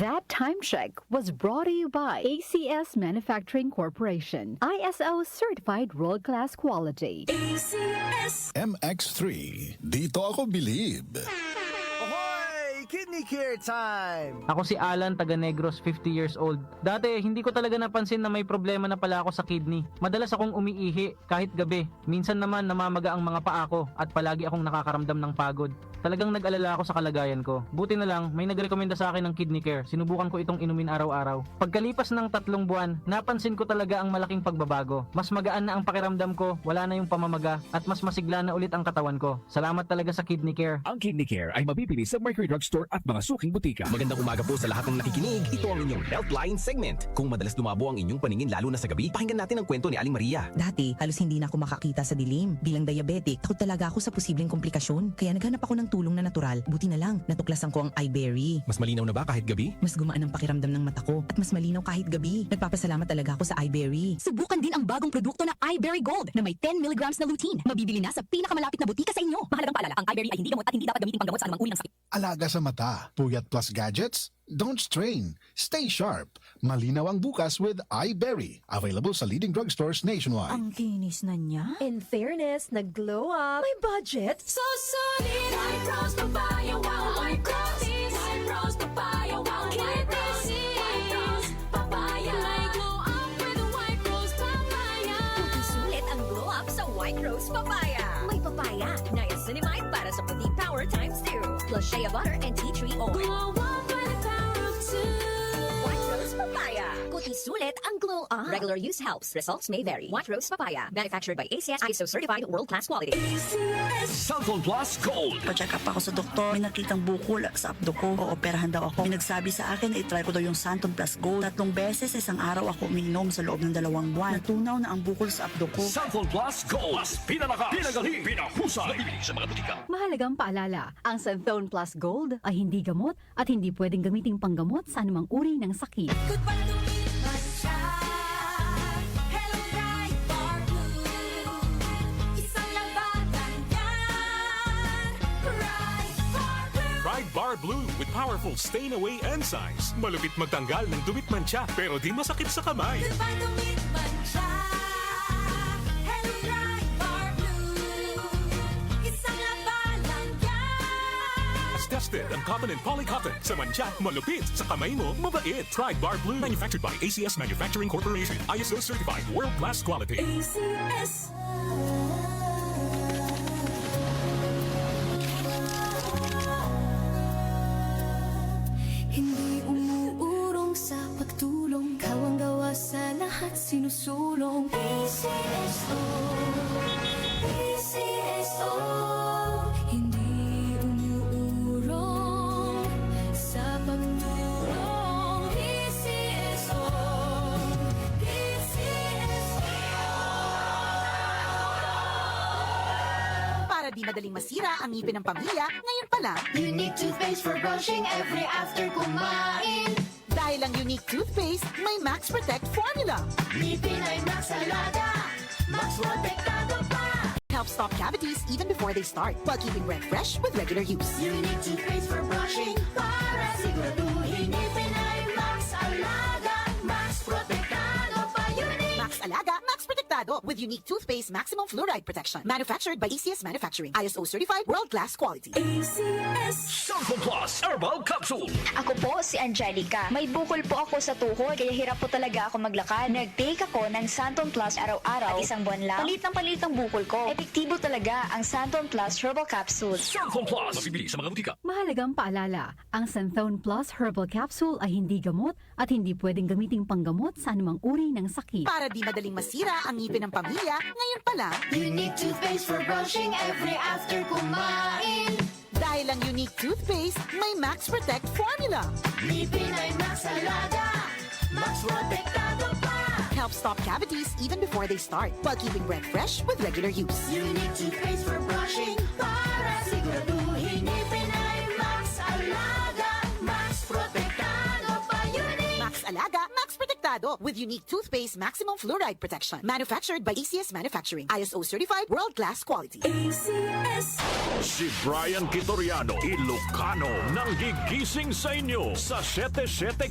That time check was brought to you by ACS Manufacturing Corporation, ISO certified world-class quality. MX3, dito ako believe. Ahoy! Kidney Care time! Ako si Alan, taga Negros, 50 years old. Dati, hindi ko talaga napansin na may problema na pala ako sa kidney. Madalas akong umiihi kahit gabi. Minsan naman namamaga ang mga paa ko at palagi akong nakakaramdam ng pagod. Talagang nag-alala ako sa kalagayan ko. Buti na lang, may nagrekomenda sa akin ng Kidney Care. Sinubukan ko itong inumin araw-araw. Pagkalipas ng 3 buwan, napansin ko talaga ang malaking pagbabago. Mas magaan na ang pakiramdam ko, wala na yung pamamaga, at mas masigla na ulit ang katawan ko. Salamat talaga sa Kidney Care. Ang Kidney Care ay mabibili sa Mercury Drugstore at mga suking butika. Magandang umaga po sa lahat ng nakikinig. Ito ang inyong Healthline segment. Kung madalas lumabo ang inyong paningin lalo na sa gabi, pakinggan natin ang kwento ni Aling Maria. Dati, halos hindi na ako makakita sa dilim. Bilang diabetic, takot talaga ako sa posibleng komplikasyon. Kaya naghanap ako ng tulong na natural. Buti na lang, natuklasan ko ang iBerry. Mas malinaw na ba kahit gabi? Mas gumaan ang pakiramdam ng mata ko at mas malinaw kahit gabi. Nagpapasalamat talaga ako sa iBerry. Subukan din ang bagong produkto na iBerry Gold na may 10 mg na lutein. Mabibili na sa pinakamalapit na butika sa inyo. Mahalagang paalala, ang iBerry ay hindi gamot at hindi dapat gamitin panggamot sa anumang uri ng sakit. Alaga sa mata, puyat plus gadgets? Don't strain. Stay sharp. Malinaw ang bukas with iBerry. Available sa leading drugstores nationwide. Ang kinis na niya. In fairness, nag-glow up. May budget. So solid, White Rose Papaya, wow, White Rose. White Rose Papaya, wow, White Rose. White Rose Papaya. May glow up with a White Rose Papaya. Puti sulit ang glow up sa White Rose Papaya. May papaya, niacinamide para sa puti power times 2. Plus shea butter and tea tree oil. Glow up with the power of 2. White Rose Papaya. Puti sulit ang glow up. Regular use helps. Results may vary. White Rose Papaya. Manufactured by ACS ISO certified world-class quality. Santon Plus Gold. Pa-check up ako sa doktor, may nakitang bukol sa abdo ko. Ooperahan daw ako. May nagsabi sa akin na itry ko daw yung Santon Plus Gold. 3 beses isang araw ako uminom sa loob ng 2 buwan. Natunaw na ang bukol sa abdo ko. Santon Plus Gold. Mas pinalakas, pinagaling, pinahusay. Mabibili sa mga butika. Mahalagang paalala, ang Santhone Plus Gold ay hindi gamot at hindi pwedeng gamiting panggamot sa anumang uri ng sakit. Goodbye to me, Masya. Hello, bright bar blue. Isang labanan yan. Bright bar blue. Pride Bar Blue with powerful stain-away enzymes. Malupit magtanggal ng dumit mancha pero di masakit sa kamay. Goodbye to me, Masya. Hello, bright bar blue. Isang labanan yan. As tested ang cotton and polycotton. Sa mancha, malupit. Sa kamay mo, mabait. Pride Bar Blue. Manufactured by ACS Manufacturing Corporation. ISO certified world-class quality. ACS. Hindi umuurong sa pagtulong, kawang gawa sa lahat sinusulong. PCSO, PCSO. Hindi umuurong sa pagtulong. PCSO, PCSO. Para di madaling masira ang ngipin ng pamilya, ngayon pa lang. Unique toothpaste for brushing every after kumain. Dahil ang unique toothpaste, may Max Protect formula. Ngipin ay Max Alaga, Max Protektado pa. Helps stop cavities even before they start, while keeping breath fresh with regular use. Unique toothpaste for brushing para siguraduhin ngipin ay Max Alaga, Max Protektado pa. Unique. Max Alaga, Max Protectado with unique toothpaste maximum fluoride protection. Manufactured by ACS Manufacturing. ISO certified world-class quality. ACS. Santon Plus Herbal Capsule. Ako po si Angelica. May bukol po ako sa tuhod kaya hirap po talaga ako maglakad. Nag-take ako ng Santon Plus araw-araw at 1 buwan lang. Palit ang bukol ko. Epektibo talaga ang Santon Plus Herbal Capsule. Santon Plus. Mabibili sa mga butika. Mahalagang paalala, ang Santhone Plus Herbal Capsule ay hindi gamot at hindi pwedeng gamiting panggamot sa anumang uri ng sakit. Para di madaling masira ang ngipin ng pamilya, ngayon pa lang. Unique toothpaste for brushing every after kumain. Dahil ang unique toothpaste, may Max Protect formula. Ngipin ay Max Alaga, Max Protektado pa. Helps stop cavities even before they start, while keeping breath fresh with regular use. Unique toothpaste for brushing para siguraduhin ngipin ay Max Alaga, Max Protektado pa. Unique. Max Alaga, Max Protectado. sigurado with unique toothpaste maximum fluoride protection. Manufactured by ACS Manufacturing. ISO certified world-class quality. ACS. Si Brian Kitoriano, Ilocano, nang gigising sa inyo sa 774